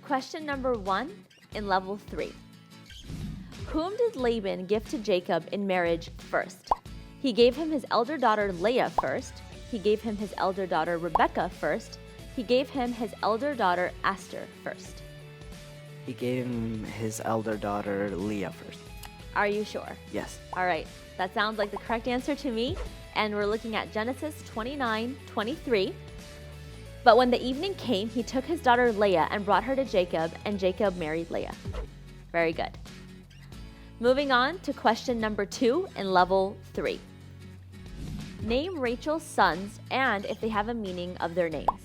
Question number 1 in level 3. Whom did Laban give to Jacob in marriage first? He gave him his elder daughter Leah first. He gave him his elder daughter Rebekah first. He gave him his elder daughter Esther first. He gave him his elder daughter Leah first. Are you sure? Yes. All right, that sounds like the correct answer to me. And we're looking at Genesis 29:23. But when the evening came, he took his daughter Leah and brought her to Jacob, and Jacob married Leah. Very good. Moving on to question number 2 in level 3. Name Rachel's sons and if they have a meaning of their names.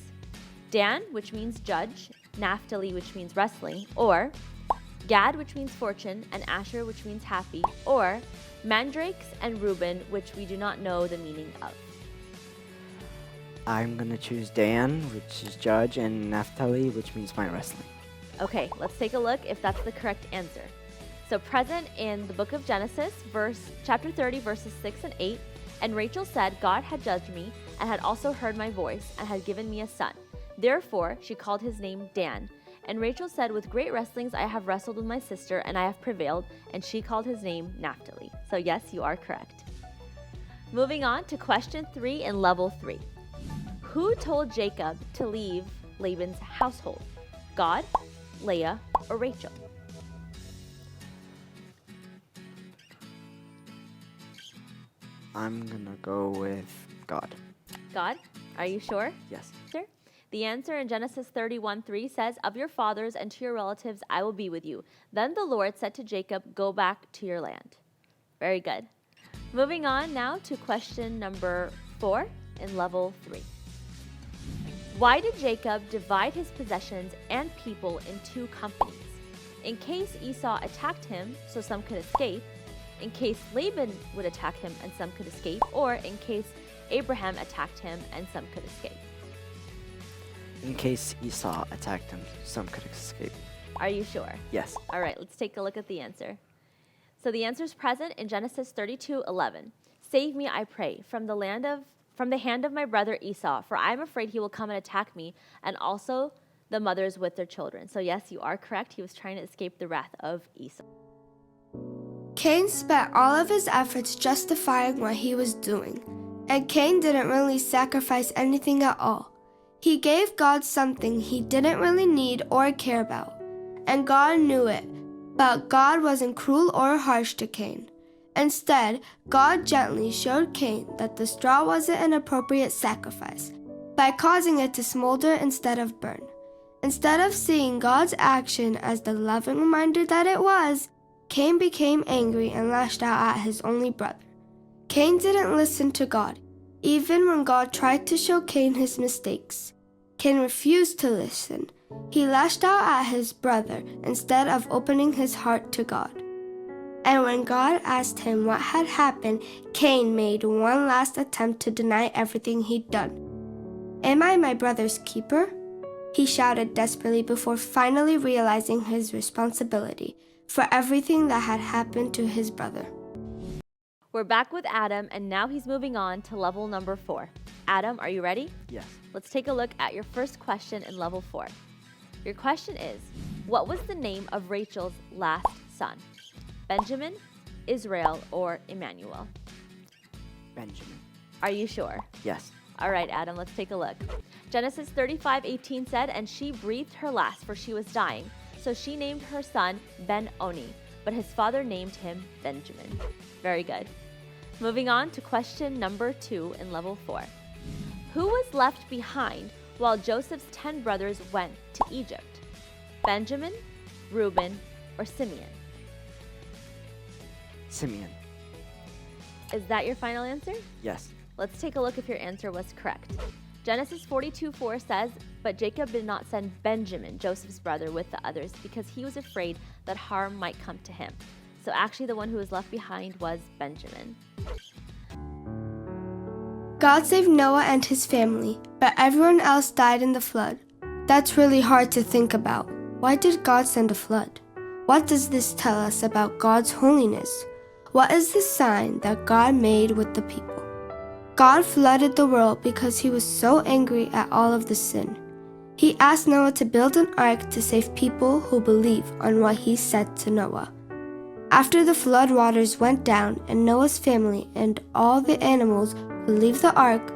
Dan, which means judge, Naphtali, which means wrestling, or Gad, which means fortune, and Asher, which means happy, or Mandrakes and Reuben, which we do not know the meaning of. I'm going to choose Dan, which is judge, and Naphtali, which means my wrestling. Okay, let's take a look if that's the correct answer. So present in the book of Genesis, chapter 30, verses 6 and 8, and Rachel said, God had judged me and had also heard my voice and had given me a son. Therefore, she called his name Dan. And Rachel said, with great wrestlings I have wrestled with my sister and I have prevailed, and she called his name Naphtali. So yes, you are correct. Moving on to question 3 in level 3. Who told Jacob to leave Laban's household? God, Leah, or Rachel? I'm going to go with God. God? Are you sure? Yes. Sure. The answer in Genesis 31:3 says, of your fathers and to your relatives I will be with you. Then the Lord said to Jacob, go back to your land. Very good. Moving on now to question number 4 in level 3. Why did Jacob divide his possessions and people in 2 companies? In case Esau attacked him so some could escape, in case Laban would attack him and some could escape, or in case Abraham attacked him and some could escape. In case Esau attacked him, some could escape. Are you sure? Yes. All right, let's take a look at the answer. So the answer is present in Genesis 32:11. Save me, I pray, from the hand of my brother Esau, for I am afraid he will come and attack me, and also the mothers with their children. So yes, you are correct. He was trying to escape the wrath of Esau. Cain spent all of his efforts justifying what he was doing, and Cain didn't really sacrifice anything at all. He gave God something he didn't really need or care about, and God knew it, but God wasn't cruel or harsh to Cain. Instead, God gently showed Cain that the straw wasn't an appropriate sacrifice by causing it to smolder instead of burn. Instead of seeing God's action as the loving reminder that it was, Cain became angry and lashed out at his only brother. Cain didn't listen to God, even when God tried to show Cain his mistakes. Cain refused to listen. He lashed out at his brother instead of opening his heart to God. And when God asked him what had happened, Cain made one last attempt to deny everything he'd done. Am I my brother's keeper? He shouted desperately before finally realizing his responsibility for everything that had happened to his brother. We're back with Adam, and now he's moving on to level number 4. Adam, are you ready? Yes. Let's take a look at your first question in level 4. Your question is, what was the name of Rachel's last son? Benjamin, Israel, or Emmanuel? Benjamin. Are you sure? Yes. All right, Adam, let's take a look. Genesis 35:18 said, and she breathed her last, for she was dying. So she named her son Ben-Oni, but his father named him Benjamin. Very good. Moving on to question number 2 in level 4. Who was left behind while Joseph's 10 brothers went to Egypt? Benjamin, Reuben, or Simeon? Simeon. Is that your final answer? Yes. Let's take a look if your answer was correct. Genesis 42:4 says, But Jacob did not send Benjamin, Joseph's brother, with the others because he was afraid that harm might come to him. So actually the one who was left behind was Benjamin. God saved Noah and his family, but everyone else died in the flood. That's really hard to think about. Why did God send a flood? What does this tell us about God's holiness? What is the sign that God made with the people? God flooded the world because he was so angry at all of the sin. He asked Noah to build an ark to save people who believe on what he said to Noah. After the flood waters went down and Noah's family and all the animals would leave the ark,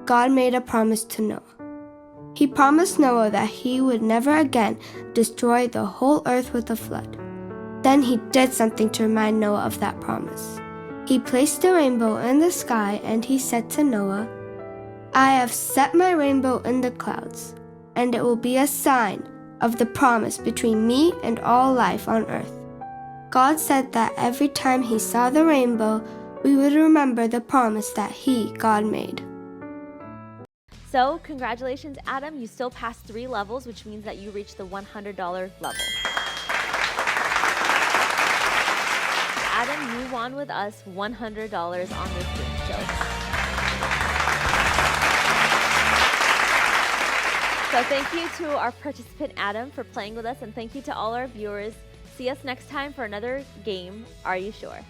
God made a promise to Noah. He promised Noah that he would never again destroy the whole earth with a flood. Then he did something to remind Noah of that promise. He placed a rainbow in the sky and he said to Noah, "I have set my rainbow in the clouds, and it will be a sign of the promise between me and all life on earth." God said that every time he saw the rainbow, we would remember the promise that God made. So congratulations, Adam. You still passed 3 levels, which means that you reached the $100 level. Adam, you won with us $100 on this game show. So thank you to our participant, Adam, for playing with us, and thank you to all our viewers. See us next time for another game, Are You Sure?